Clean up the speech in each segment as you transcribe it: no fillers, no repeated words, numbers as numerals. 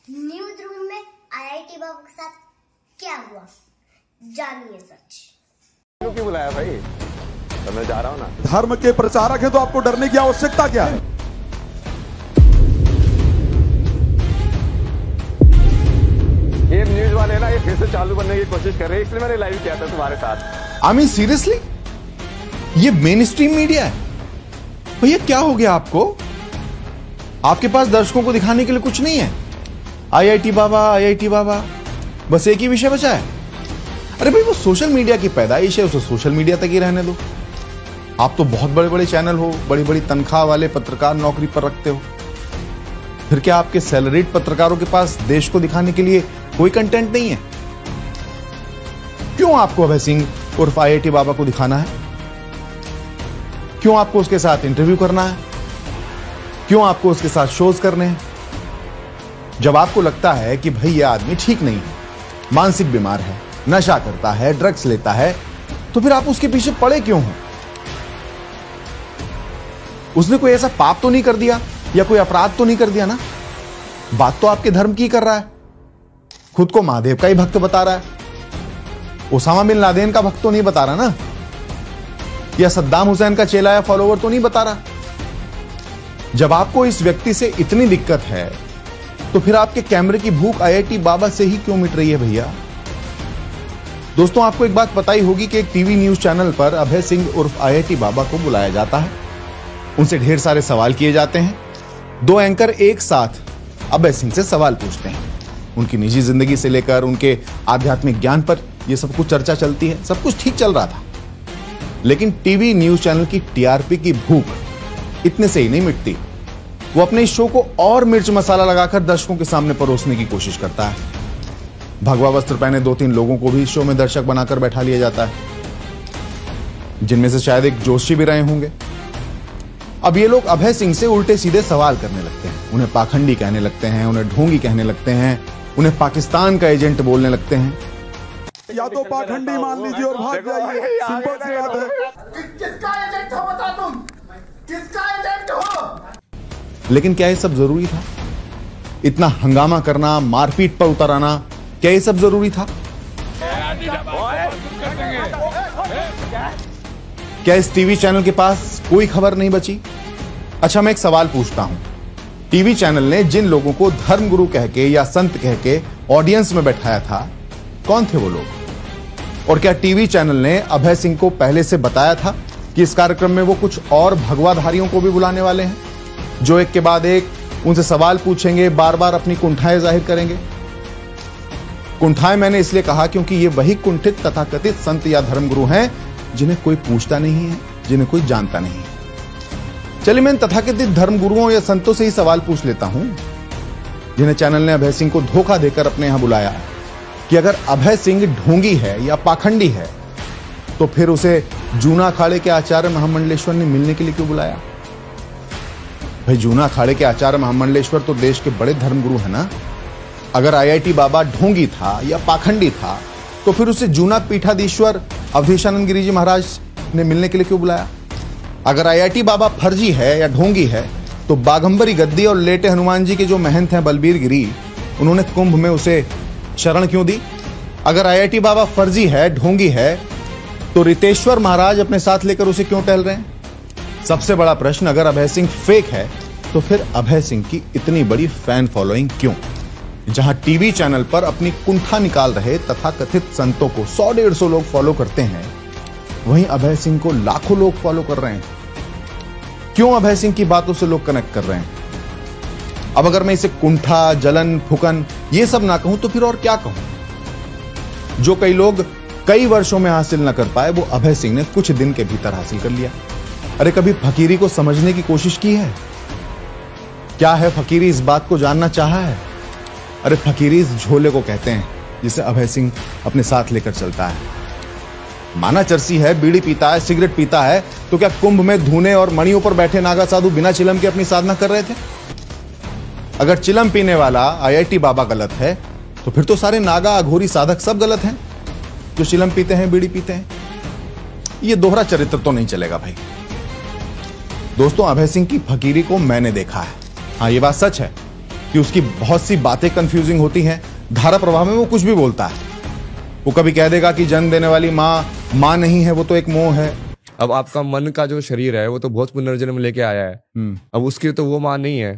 News room में IIT बाबा के साथ क्या हुआ, जानिए सच। क्यों बुलाया भाई? तो मैं जा रहा हूँ ना। धर्म के प्रचारक है तो आपको डरने की आवश्यकता क्या है? ये न्यूज वाले ना ये फिर से चालू करने की कोशिश कर रहे हैं, इसलिए मैंने लाइव किया था तुम्हारे साथ। आई मीन सीरियसली, ये मेन स्ट्रीम मीडिया है भैया। क्या हो गया आपको? आपके पास दर्शकों को दिखाने के लिए कुछ नहीं है? आईआईटी बाबा, बस एक ही विषय बचा है। अरे भाई, वो सोशल मीडिया की पैदाइश है, उसे सोशल मीडिया तक ही रहने दो। आप तो बहुत बड़े बड़े चैनल हो, बड़ी बड़ी तनख्वाह वाले पत्रकार नौकरी पर रखते हो, फिर क्या आपके सैलरीड पत्रकारों के पास देश को दिखाने के लिए कोई कंटेंट नहीं है? क्यों आपको अभय सिंह उर्फ आईआईटी बाबा को दिखाना है? क्यों आपको उसके साथ इंटरव्यू करना है? क्यों आपको उसके साथ शोज करने हैं? जब आपको लगता है कि भाई यह आदमी ठीक नहीं है, मानसिक बीमार है, नशा करता है, ड्रग्स लेता है, तो फिर आप उसके पीछे पड़े क्यों हो? उसने कोई ऐसा पाप तो नहीं कर दिया या कोई अपराध तो नहीं कर दिया ना? बात तो आपके धर्म की कर रहा है, खुद को महादेव का ही भक्त बता रहा है, ओसामा बिन लादेन का भक्त तो नहीं बता रहा ना, या सद्दाम हुसैन का चेला या फॉलोवर तो नहीं बता रहा। जब आपको इस व्यक्ति से इतनी दिक्कत है तो फिर आपके कैमरे की भूख आईआईटी बाबा से ही क्यों मिट रही है भैया? दोस्तों, आपको एक बात पता ही होगी कि एक टीवी न्यूज चैनल पर अभय सिंह उर्फ आईआईटी बाबा को बुलाया जाता है, उनसे ढेर सारे सवाल किए जाते हैं। दो एंकर एक साथ अभय सिंह से सवाल पूछते हैं, उनकी निजी जिंदगी से लेकर उनके आध्यात्मिक ज्ञान पर यह सब कुछ चर्चा चलती है। सब कुछ ठीक चल रहा था, लेकिन टीवी न्यूज चैनल की टीआरपी की भूख इतने से ही नहीं मिटती। वो अपने इस शो को और मिर्च मसाला लगाकर दर्शकों के सामने परोसने की कोशिश करता है। भगवा वस्त्र पहने 2-3 लोगों को भी इस शो में दर्शक बनाकर बैठा लिया जाता है, जिनमें से शायद एक जोशी भी रहे होंगे। अब ये लोग अभय सिंह से उल्टे सीधे सवाल करने लगते हैं, उन्हें पाखंडी कहने लगते हैं, उन्हें ढोंगी कहने लगते हैं, उन्हें पाकिस्तान का एजेंट बोलने लगते हैं। या तो पाखंडी मान लीजिए और भाग जाइए, सिंपल सी बात है। किसका एजेंट हो बता तुम, किसका एजेंट हो? लेकिन क्या ये सब जरूरी था? इतना हंगामा करना, मारपीट पर उतर आना, क्या ये सब जरूरी था? क्या इस टीवी चैनल के पास कोई खबर नहीं बची? अच्छा, मैं एक सवाल पूछता हूं, टीवी चैनल ने जिन लोगों को धर्मगुरु कह के या संत कह के ऑडियंस में बैठाया था, कौन थे वो लोग? और क्या टीवी चैनल ने अभय सिंह को पहले से बताया था कि इस कार्यक्रम में वो कुछ और भगवाधारियों को भी बुलाने वाले हैं, जो एक के बाद एक उनसे सवाल पूछेंगे, बार बार अपनी कुंठाएं जाहिर करेंगे? कुंठाएं मैंने इसलिए कहा क्योंकि ये वही कुंठित तथाकथित संत या धर्मगुरु हैं जिन्हें कोई पूछता नहीं है, जिन्हें कोई जानता नहीं है। चलिए, मैं तथाकथित धर्मगुरुओं या संतों से ही सवाल पूछ लेता हूं, जिन्हें चैनल ने अभय सिंह को धोखा देकर अपने यहां बुलाया, कि अगर अभय सिंह ढोंगी है या पाखंडी है तो फिर उसे जूना अखाड़े के आचार्य महामंडलेश्वर ने मिलने के लिए क्यों बुलाया? भाई, जूना अखाड़े के आचार्य महामंडलेश्वर तो देश के बड़े धर्मगुरु है ना। अगर आईआईटी बाबा ढोंगी था या पाखंडी था तो फिर उसे जूना पीठाधीश्वर अवधेशानंद गिरी जी महाराज ने मिलने के लिए क्यों बुलाया? अगर आईआईटी बाबा फर्जी है या ढोंगी है तो बाघंबरी गद्दी और लेटे हनुमान जी के जो महंत हैं बलबीर गिरी, उन्होंने कुंभ में उसे शरण क्यों दी? अगर आईआईटी बाबा फर्जी है, ढोंगी है, तो रितेश्वर महाराज अपने साथ लेकर उसे क्यों टहल रहे हैं? सबसे बड़ा प्रश्न, अगर अभय सिंह फेक है तो फिर अभय सिंह की इतनी बड़ी फैन फॉलोइंग क्यों? जहां टीवी चैनल पर अपनी कुंठा निकाल रहे तथाकथित संतों को 100-150 लोग फॉलो करते हैं, वहीं अभय सिंह को लाखों लोग फॉलो कर रहे हैं। क्यों अभय सिंह की बातों से लोग कनेक्ट कर रहे हैं? अब अगर मैं इसे कुंठा, जलन, फुकन ये सब ना कहूं तो फिर और क्या कहूं? जो कई लोग कई वर्षों में हासिल ना कर पाए, वो अभय सिंह ने कुछ दिन के भीतर हासिल कर लिया। अरे, कभी फकीरी को समझने की कोशिश की है? क्या है फकीरी, इस बात को जानना चाहा है? अरे, फकीरी इस झोले को कहते हैं जिसे अभय सिंह अपने साथ लेकर चलता है। माना चरसी है, बीड़ी पीता है, सिगरेट पीता है, तो क्या कुंभ में धूने और मणियों पर बैठे नागा साधु बिना चिलम के अपनी साधना कर रहे थे? अगर चिलम पीने वाला आईआईटी बाबा गलत है तो फिर तो सारे नागा, अघोरी, साधक सब गलत हैं जो चिलम पीते हैं, बीड़ी पीते हैं। ये दोहरा चरित्र तो नहीं चलेगा भाई। दोस्तों, अभय सिंह की फकीरी को मैंने देखा है, हाँ ये बात सच है। कि उसकी बहुत सी बातें कंफ्यूजिंग होती हैं। धारा प्रवाह में वो कुछ भी बोलता है। वो कभी कह देगा कि जन्म देने वाली माँ नहीं है, वो तो एक मोह है। अब आपका मन का जो शरीर है वो तो बहुत पुनर्जन्म लेके आया है। अब उसकी तो वो माँ नहीं है,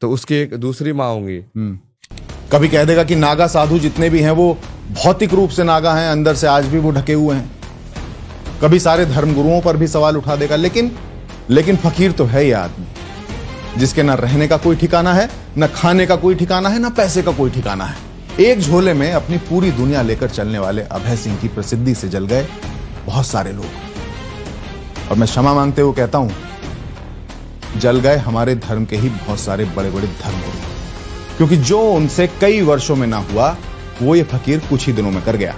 तो उसकी एक दूसरी माँ होंगी। कभी कह देगा कि नागा साधु जितने भी हैं वो भौतिक रूप से नागा हैं, अंदर से आज भी वो ढके हुए हैं। कभी सारे धर्मगुरुओं पर भी सवाल उठा देगा। लेकिन फकीर तो है ये आदमी जिसके ना रहने का कोई ठिकाना है, ना खाने का कोई ठिकाना है, ना पैसे का कोई ठिकाना है। एक झोले में अपनी पूरी दुनिया लेकर चलने वाले अभय सिंह की प्रसिद्धि से जल गए बहुत सारे लोग। और मैं क्षमा मांगते हुए कहता हूं, जल गए हमारे धर्म के ही बहुत सारे बड़े बड़े धर्मगुरु, क्योंकि जो उनसे कई वर्षों में ना हुआ वो ये फकीर कुछ ही दिनों में कर गया,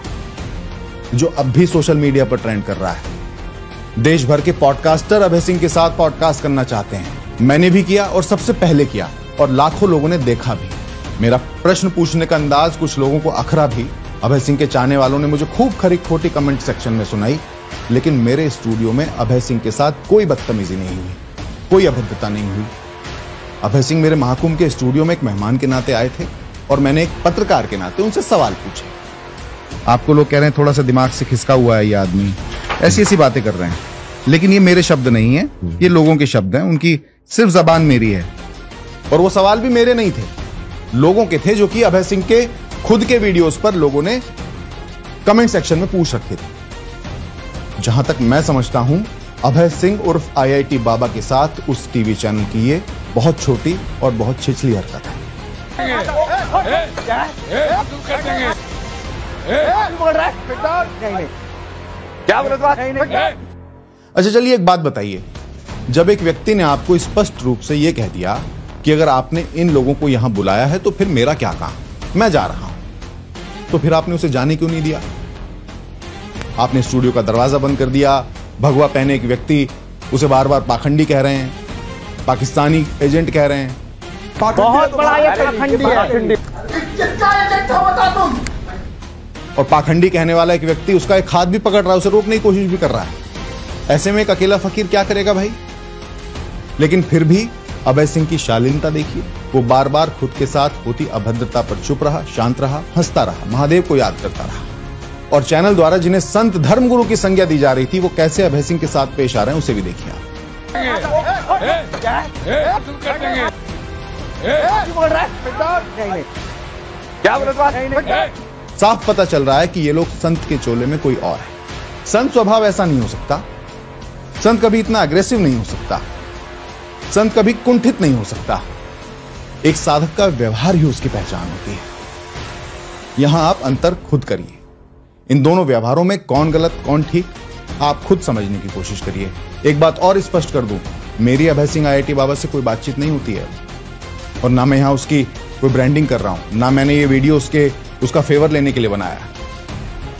जो अब भी सोशल मीडिया पर ट्रेंड कर रहा है। देश भर के पॉडकास्टर अभय सिंह के साथ पॉडकास्ट करना चाहते हैं। मैंने भी किया और सबसे पहले किया, और लाखों लोगों ने देखा भी। मेरा प्रश्न पूछने का अंदाज कुछ लोगों को अखरा भी। अभय सिंह के चाहने वालों ने मुझे खूब खरी खोटी कमेंट सेक्शन में सुनाई, लेकिन मेरे स्टूडियो में अभय सिंह के साथ कोई बदतमीजी नहीं हुई, कोई अभद्रता नहीं हुई। अभय सिंह मेरे महाकुंभ के स्टूडियो में एक मेहमान के नाते आए थे और मैंने एक पत्रकार के नाते उनसे सवाल पूछे। आपको लोग कह रहे हैं थोड़ा सा दिमाग से खिसका हुआ है ये आदमी, ऐसी ऐसी बातें कर रहे हैं, लेकिन ये मेरे शब्द नहीं है, ये लोगों के शब्द हैं। उनकी सिर्फ जबान मेरी है। और वो सवाल भी मेरे नहीं थे, लोगों के थे, जो कि अभय सिंह के खुद के वीडियोस पर लोगों ने कमेंट सेक्शन में पूछ रखे थे। जहां तक मैं समझता हूं, अभय सिंह उर्फ IIT बाबा के साथ उस टीवी चैनल की ये बहुत छोटी और बहुत छिछली हरकत है। अच्छा चलिए एक बात बताइए, जब एक व्यक्ति ने आपको स्पष्ट रूप से यह कह दिया कि अगर आपने इन लोगों को यहां बुलाया है तो फिर मेरा क्या काम, मैं जा रहा हूं, तो फिर आपने उसे जाने क्यों नहीं दिया? आपने स्टूडियो का दरवाजा बंद कर दिया। भगवा पहने एक व्यक्ति उसे बार बार पाखंडी कह रहे हैं, पाकिस्तानी एजेंट कह रहे हैं। बहुत बड़ा ये पाखंडी है। किसका एजेंट हो बता तुम? और पाखंडी कहने वाला एक व्यक्ति उसका एक हाथ भी पकड़ रहा है, उसे रोकने की कोशिश भी कर रहा है। ऐसे में एक अकेला फकीर क्या करेगा भाई? लेकिन फिर भी अभय सिंह की शालीनता देखिए, वो बार बार खुद के साथ होती अभद्रता पर चुप रहा, शांत रहा, हंसता रहा, महादेव को याद करता रहा। और चैनल द्वारा जिन्हें संत धर्मगुरु की संज्ञा दी जा रही थी, वो कैसे अभय सिंह के साथ पेश आ रहे हैं उसे भी देखिए आप। साफ पता चल रहा है कि ये लोग संत के चोले में कोई और है। संत स्वभाव ऐसा नहीं हो सकता, संत कभी इतना अग्रेसिव नहीं हो सकता, संत कभी कुंठित नहीं हो सकता। एक साधक का व्यवहार ही उसकी पहचान होती है। यहां आप अंतर खुद करिए। इन दोनों व्यवहारों में कौन गलत कौन ठीक, आप खुद समझने की कोशिश करिए। एक बात और स्पष्ट कर दूं, मेरी अभय सिंह IIT बाबा से कोई बातचीत नहीं होती है, और ना मैं यहां उसकी कोई ब्रांडिंग कर रहा हूं, ना मैंने ये वीडियो उसका फेवर लेने के लिए बनाया।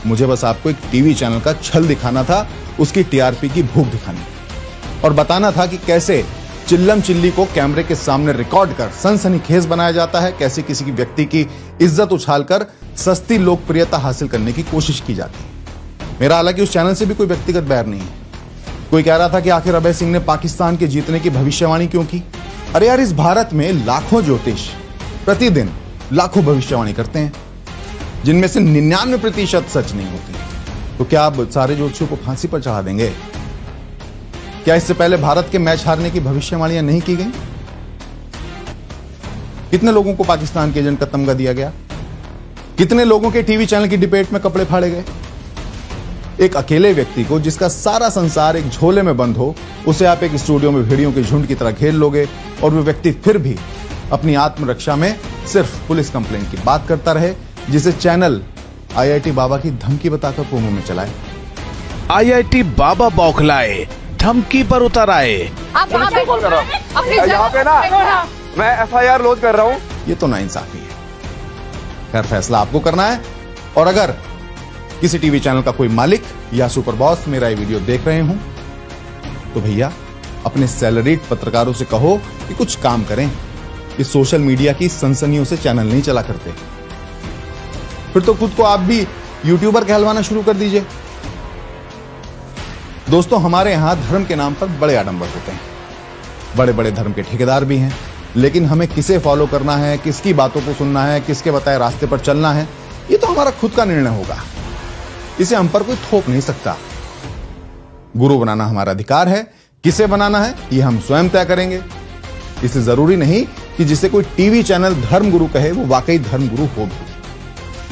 मुझे बस आपको एक टीवी चैनल का छल दिखाना था, उसकी TRP की भूख दिखानी, और बताना था कि कैसे चिल्लम चिल्ली को कैमरे के सामने रिकॉर्ड कर सनसनीखेज बनाया जाता है, कैसे किसी की व्यक्ति की इज्जत उछालकर सस्ती लोकप्रियता हासिल करने की कोशिश की जाती है। मेरा हालांकि उस चैनल से भी कोई व्यक्तिगत बैर नहीं है। कोई कह रहा था कि आखिर अभय सिंह ने पाकिस्तान के जीतने की भविष्यवाणी क्यों की? अरे यार, इस भारत में लाखों ज्योतिष प्रतिदिन लाखों भविष्यवाणी करते हैं, जिनमें से 99% सच नहीं होती। तो क्या आप सारे ज्योतिषियों को फांसी पर चढ़ा देंगे? क्या इससे पहले भारत के मैच हारने की भविष्यवाणियां नहीं की गई? कितने लोगों को पाकिस्तान के एजेंट का तमगा दिया गया? कितने लोगों के टीवी चैनल की डिबेट में कपड़े फाड़े गए? एक अकेले व्यक्ति को, जिसका सारा संसार एक झोले में बंद हो, उसे आप एक स्टूडियो में भेड़ियों के झुंड की तरह घेर लोगे, और वो व्यक्ति फिर भी अपनी आत्मरक्षा में सिर्फ पुलिस कंप्लेंट की बात करता रहे, जिसे चैनल IIT बाबा की धमकी बताकर प्रोमो में चलाए। IIT बाबा बौखलाए, धमकी पर उतर आए। आप यहाँ पे ना मैं FIR लॉन्च कर रहा हूँ। ये तो नाइंसाफी है। खैर, फैसला आपको करना है। और अगर किसी टीवी चैनल का कोई मालिक या सुपर बॉस मेरा ये वीडियो देख रहे हूं, तो भैया अपने सैलरीड पत्रकारों से कहो कि कुछ काम करें। ये सोशल मीडिया की सनसनियों से चैनल नहीं चला करते। फिर तो खुद को आप भी यूट्यूबर कहलवाना शुरू कर दीजिए। दोस्तों, हमारे यहां धर्म के नाम पर बड़े आडंबर होते हैं। बड़े बड़े धर्म के ठेकेदार भी हैं, लेकिन हमें किसे फॉलो करना है, किसकी बातों को सुनना है, किसके बताए रास्ते पर चलना है, ये तो हमारा खुद का निर्णय होगा। इसे हम पर कोई थोप नहीं सकता। गुरु बनाना हमारा अधिकार है, किसे बनाना है ये हम स्वयं तय करेंगे। इसे जरूरी नहीं कि जिसे कोई टीवी चैनल धर्मगुरु कहे वो वाकई धर्मगुरु हो भी।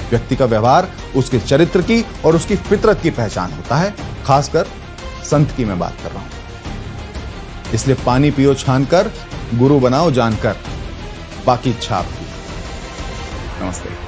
व्यक्ति का व्यवहार उसके चरित्र की और उसकी फितरत की पहचान होता है, खासकर संत की मैं बात कर रहा हूं। इसलिए पानी पियो छानकर, गुरु बनाओ जानकर, बाकी इच्छा आपकी। नमस्ते।